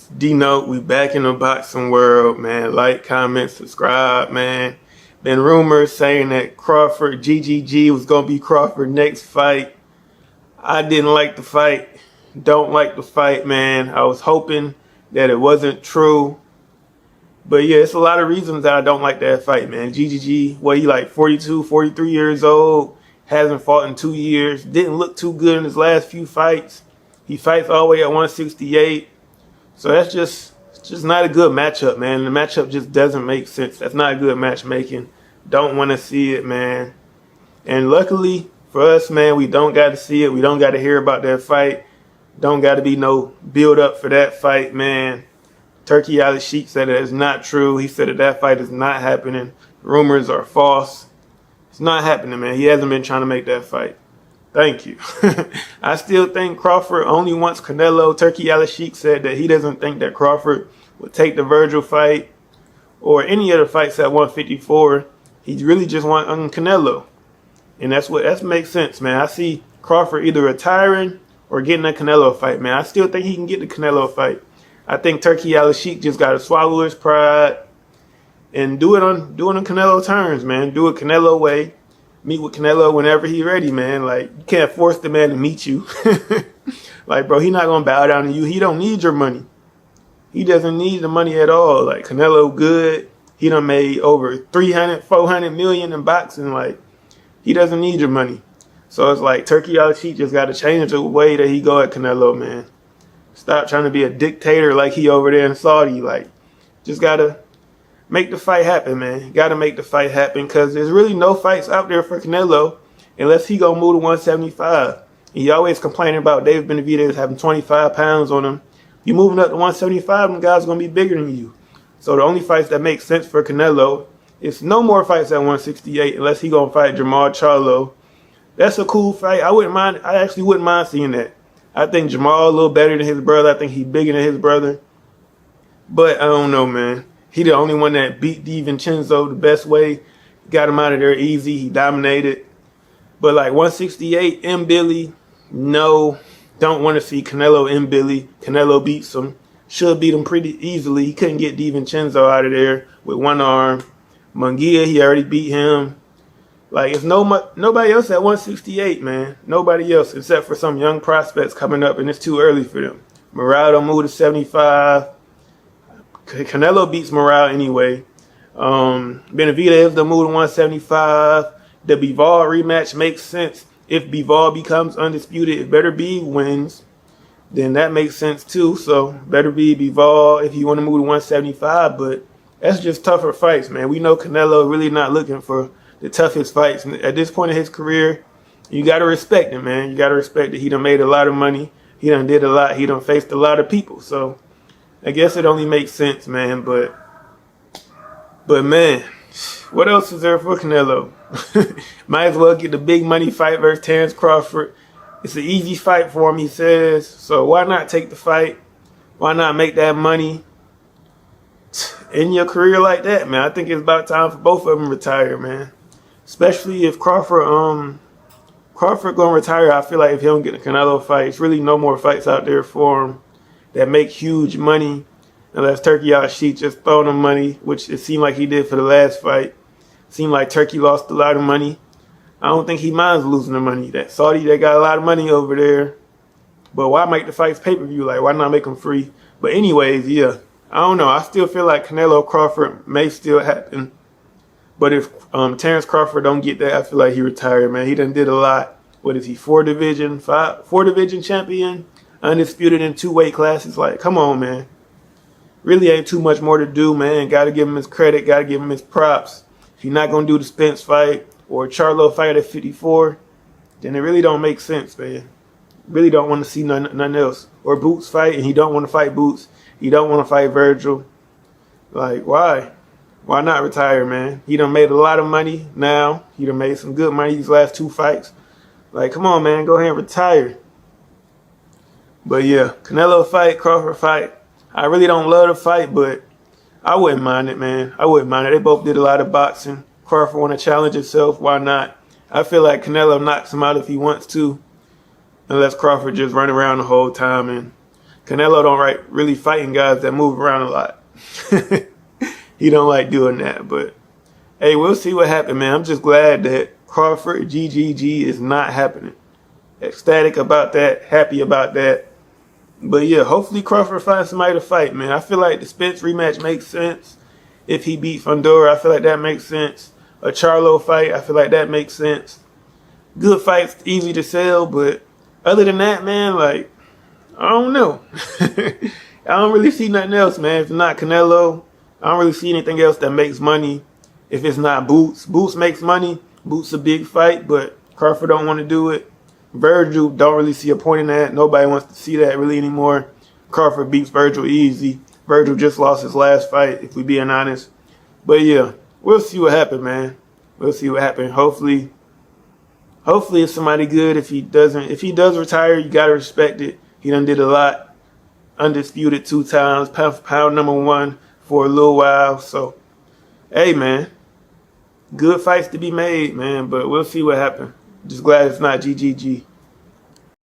D-Note, we back in the boxing world, man. Like, comment, subscribe, man. Been rumors saying that Crawford, GGG was going to be Crawford's next fight. I didn't like the fight. Don't like the fight, man. I was hoping that it wasn't true. But yeah, it's a lot of reasons that I don't like that fight, man. GGG, he like 42, 43 years old. Hasn't fought in 2 years. Didn't look too good in his last few fights. He fights all the way at 168. So that's just not a good matchup, man. The matchup just doesn't make sense. That's not good matchmaking. Don't want to see it, man. And luckily for us, man, we don't got to see it. We don't got to hear about that fight. Don't got to be no build up for that fight, man. Turki Al-Sheikh said it is not true. He said that fight is not happening. Rumors are false. It's not happening, man. He hasn't been trying to make that fight. Thank you. I still think Crawford only wants Canelo. Turki Al-Sheikh said that he doesn't think that Crawford would take the Virgil fight or any of the fights at 154. He really just wants Canelo. And that makes sense, man. I see Crawford either retiring or getting a Canelo fight, man. I still think he can get the Canelo fight. I think Turki Al-Sheikh just got to swallow his pride and do it on Canelo terms, man. Do it Canelo way. Meet with Canelo whenever he's ready, man. Like, you can't force the man to meet you. Like, bro, he not going to bow down to you. He don't need your money. He doesn't need the money at all. Like, Canelo good. He done made over 300, 400 million in boxing. Like, he doesn't need your money. So it's like Turki Al-Sheikh just got to change the way that he go at Canelo, man. Stop trying to be a dictator like he over there in Saudi. Like, just got to make the fight happen, man. Got to make the fight happen because there's really no fights out there for Canelo unless he go move to 175. He always complaining about David Benavidez having 25 pounds on him. You moving up to 175, them guys going to be bigger than you. So the only fights that make sense for Canelo is no more fights at 168 unless he going to fight Jamal Charlo. That's a cool fight. I actually wouldn't mind seeing that. I think Jamal a little better than his brother. I think he's bigger than his brother. But I don't know, man. He the only one that beat DiVincenzo the best way. Got him out of there easy. He dominated. But like 168, M. Billy, no. Don't want to see Canelo M. Billy. Canelo beats him. Should beat him pretty easily. He couldn't get DiVincenzo out of there with one arm. Munguia, he already beat him. Like, it's nobody else at 168, man. Nobody else except for some young prospects coming up, and it's too early for them. Morale don't move to 75. Canelo beats Morale anyway. Benavidez the move to 175. The Bivol rematch makes sense. If Bivol becomes undisputed, if Better Be wins, then that makes sense too. So Better Be Bivol if you want to move to 175. But that's just tougher fights, man. We know Canelo really not looking for the toughest fights. And at this point in his career, you got to respect him, man. You got to respect that he done made a lot of money. He done did a lot. He done faced a lot of people. So I guess it only makes sense, man. But man, what else is there for Canelo? Might as well get the big money fight versus Terence Crawford. It's an easy fight for him, he says. So why not take the fight? Why not make that money in your career like that, man? I think it's about time for both of them to retire, man. Especially if Crawford gonna retire. I feel like if he don't get a Canelo fight, it's really no more fights out there for him that make huge money, unless Turki Al-Sheikh just throwing him money, which it seemed like he did for the last fight. Seemed like Turki lost a lot of money. I don't think he minds losing the money. That Saudi, they got a lot of money over there. But why make the fights pay-per-view? Like, why not make them free? But anyways, yeah. I don't know. I still feel like Canelo Crawford may still happen. But if Terence Crawford don't get that, I feel like he retired, man. He done did a lot. What is he, four division champion? Undisputed in 2 weight classes. Like, come on, man. Really ain't too much more to do, man. Got to give him his credit. Got to give him his props. If you're not going to do the Spence fight or Charlo fight at 54, then it really don't make sense, man. Really don't want to see nothing else. Or Boots fight, and he don't want to fight Boots. He don't want to fight Virgil. Like, why? Why not retire, man? He done made a lot of money now. He done made some good money these last 2 fights. Like, come on, man. Go ahead and retire. But yeah, Canelo fight, Crawford fight. I really don't love the fight, but I wouldn't mind it, man. I wouldn't mind it. They both did a lot of boxing. Crawford want to challenge himself. Why not? I feel like Canelo knocks him out if he wants to, unless Crawford just run around the whole time and Canelo don't really fighting guys that move around a lot. He don't like doing that. But hey, we'll see what happens, man. I'm just glad that Crawford GGG is not happening. Ecstatic about that, happy about that. But yeah, hopefully Crawford finds somebody to fight, man. I feel like the Spence rematch makes sense. If he beat Fundora, I feel like that makes sense. A Charlo fight, I feel like that makes sense. Good fights, easy to sell, but other than that, man, like, I don't know. I don't really see nothing else, man. If it's not Canelo, I don't really see anything else that makes money. If it's not Boots, Boots makes money. Boots a big fight, but Crawford don't want to do it. Virgil, don't really see a point in that. Nobody wants to see that really anymore. Crawford beats Virgil easy. Virgil just lost his last fight, if we being honest. But yeah, we'll see what happens, man. We'll see what happens. Hopefully it's somebody good. If he does retire, you gotta respect it. He done did a lot. Undisputed 2 times, pound for pound #1 for a little while. So, hey, man, good fights to be made, man. But we'll see what happens. Just glad it's not GGG.